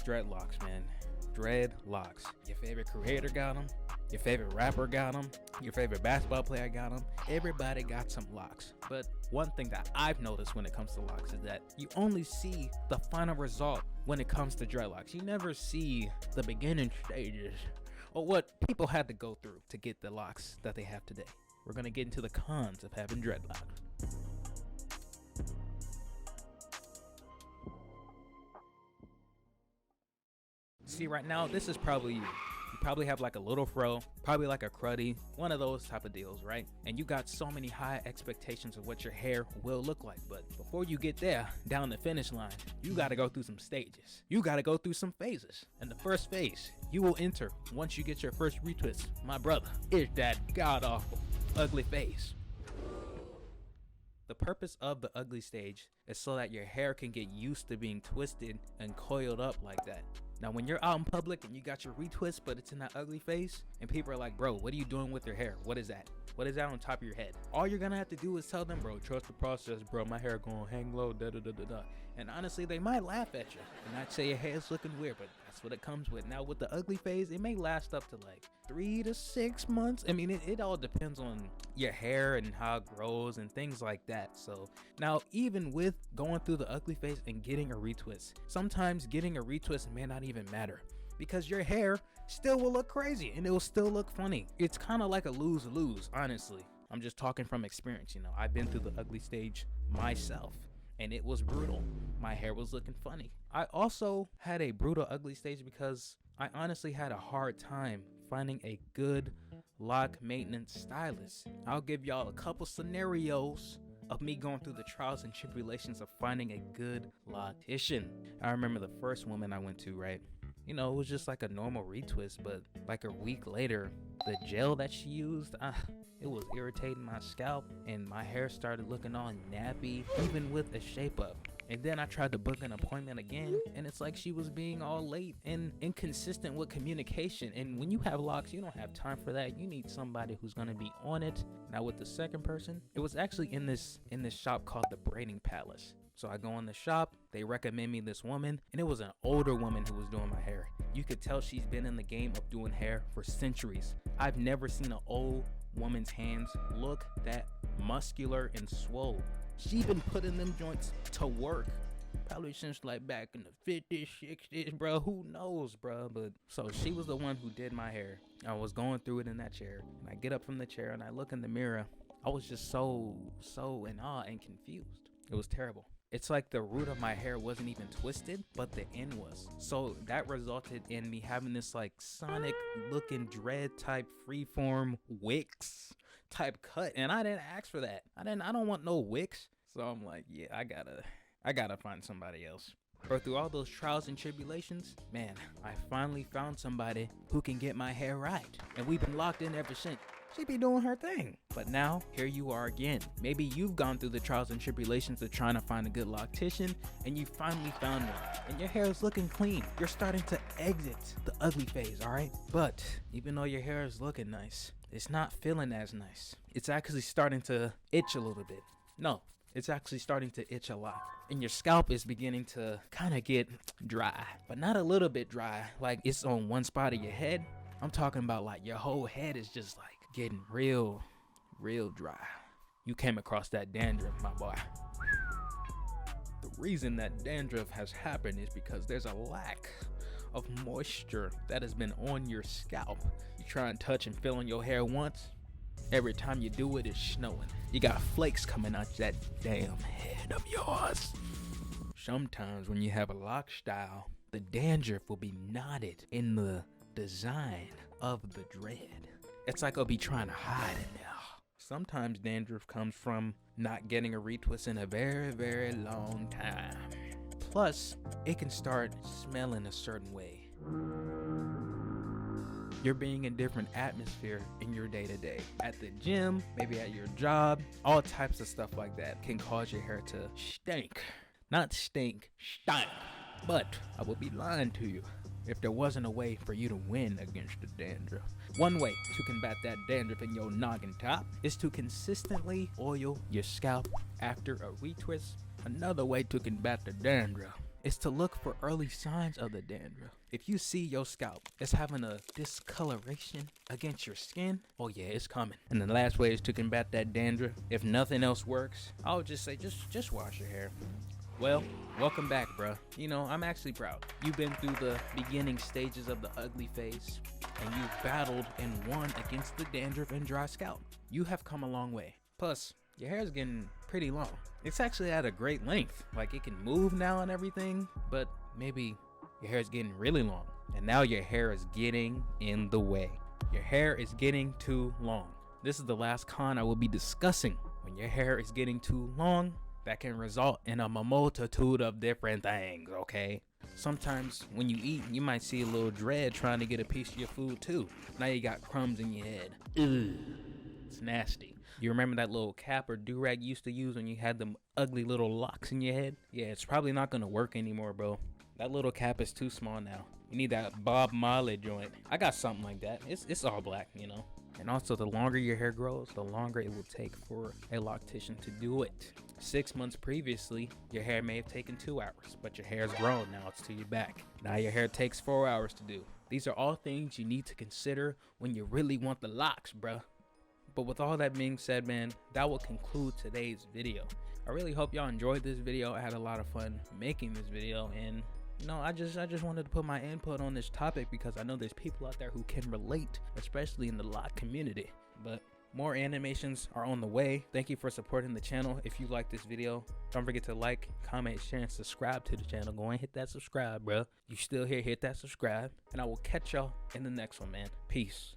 Dreadlocks, man. Dreadlocks. Your favorite creator got them. Your favorite rapper got them. Your favorite basketball player got them. Everybody got some locks. But one thing that I've noticed when it comes to locks is that you only see the final result when it comes to dreadlocks. You never see the beginning stages or what people had to go through to get the locks that they have today. We're going to get into the cons of having dreadlocks. See, right now, this is probably you. You probably have like a little fro, probably like a cruddy, one of those type of deals, right? And you got so many high expectations of what your hair will look like. But before you get there, down the finish line, you got to go through some stages. You got to go through some phases. And the first phase you will enter once you get your first retwist, my brother, is that god-awful, ugly phase. The purpose of the ugly stage is so that your hair can get used to being twisted and coiled up like that. Now, when you're out in public and you got your retwist, but it's in that ugly phase, and people are like, bro, what are you doing with your hair? What is that? What is that on top of your head? All you're gonna have to do is tell them, bro, trust the process, bro. My hair gonna hang low, da da da da da. And honestly, they might laugh at you and not say your hair's looking weird, but that's what it comes with. Now, with the ugly phase, it may last up to like 3 to 6 months. I mean, it all depends on your hair and how it grows and things like that. So now, even with going through the ugly phase and getting a retwist, sometimes getting a retwist may not even matter, because your hair still will look crazy and it will still look funny. It's kind of like a lose-lose, honestly. I'm just talking from experience, you know. I've been through the ugly stage myself and it was brutal. My hair was looking funny. I also had a brutal ugly stage because I honestly had a hard time finding a good lock maintenance stylist. I'll give y'all a couple scenarios of me going through the trials and tribulations of finding a good loctician. I remember the first woman I went to, right? You know, it was just like a normal retwist, but like a week later, the gel that she used, it was irritating my scalp and my hair started looking all nappy, even with a shape up. And then I tried to book an appointment again, and it's like she was being all late and inconsistent with communication. And when you have locks, you don't have time for that. You need somebody who's gonna be on it. Now with the second person, it was actually in this shop called the Braiding Palace. So I go in the shop, they recommend me this woman, and it was an older woman who was doing my hair. You could tell she's been in the game of doing hair for centuries. I've never seen an old woman's hands look that muscular and swole. She been putting them joints to work probably since like back in the 50s, 60s, bro. Who knows, bro? But so she was the one who did my hair. I was going through it in that chair, and I get up from the chair and I look in the mirror. I was just so in awe and confused. It was terrible. It's like the root of my hair wasn't even twisted, but the end was. So that resulted in me having this like Sonic looking dread type freeform wicks type cut. And I didn't ask for that. I don't want no wicks. So I'm like, yeah, I gotta find somebody else. But through all those trials and tribulations, man, I finally found somebody who can get my hair right. And we've been locked in ever since. She be doing her thing. But now, here you are again. Maybe you've gone through the trials and tribulations of trying to find a good loctician, and you finally found one. And your hair is looking clean. You're starting to exit the ugly phase, alright? But even though your hair is looking nice, it's not feeling as nice. It's actually starting to itch a little bit. No, it's actually starting to itch a lot. And your scalp is beginning to kind of get dry. But not a little bit dry, like it's on one spot of your head. I'm talking about like your whole head is just like getting real dry. You came across that dandruff, my boy. The reason that dandruff has happened is because there's a lack of moisture that has been on your scalp. You try and touch and feel on your hair once, every time you do it, it's snowing. You got flakes coming out that damn head of yours. Sometimes when you have a lock style, the dandruff will be knotted in the design of the dread. It's like I'll be trying to hide it now. Sometimes dandruff comes from not getting a retwist in a very long time. Plus, it can start smelling a certain way. You're being in different atmosphere in your day-to-day. At the gym, maybe at your job, all types of stuff like that can cause your hair to stink. Not stink, stink. But I would be lying to you if there wasn't a way for you to win against the dandruff. One way to combat that dandruff in your noggin top is to consistently oil your scalp after a retwist. Another way to combat the dandruff is to look for early signs of the dandruff. If you see your scalp is having a discoloration against your skin, oh yeah, it's coming. And the last way is to combat that dandruff. If nothing else works, I would just say just wash your hair. Well, welcome back, bruh. You know, I'm actually proud. You've been through the beginning stages of the ugly phase, and you've battled and won against the dandruff and dry scalp. You have come a long way. Plus, your hair is getting pretty long. It's actually at a great length. Like, it can move now and everything, but maybe your hair is getting really long, and now your hair is getting in the way. Your hair is getting too long. This is the last con I will be discussing. When your hair is getting too long, that can result in a multitude of different things, okay? Sometimes when you eat, you might see a little dread trying to get a piece of your food too. Now you got crumbs in your head. Ugh, it's nasty. You remember that little cap or do-rag you used to use when you had them ugly little locks in your head? Yeah, it's probably not gonna work anymore, bro. That little cap is too small now. You need that Bob Marley joint. I got something like that. It's all black, you know? And also, the longer your hair grows, the longer it will take for a loctician to do it. 6 months previously, your hair may have taken 2 hours, but your hair's grown, now it's to your back. Now your hair takes 4 hours to do. These are all things you need to consider when you really want the locks, bruh. But with all that being said, man, that will conclude today's video. I really hope y'all enjoyed this video. I had a lot of fun making this video, and you know, I just wanted to put my input on this topic because I know there's people out there who can relate, especially in the lock community. But more animations are on the way. Thank you for supporting the channel. If you like this video, don't forget to like, comment, share, and subscribe to the channel. Go and hit that subscribe, bro. You still here, hit that subscribe. And I will catch y'all in the next one, man. Peace.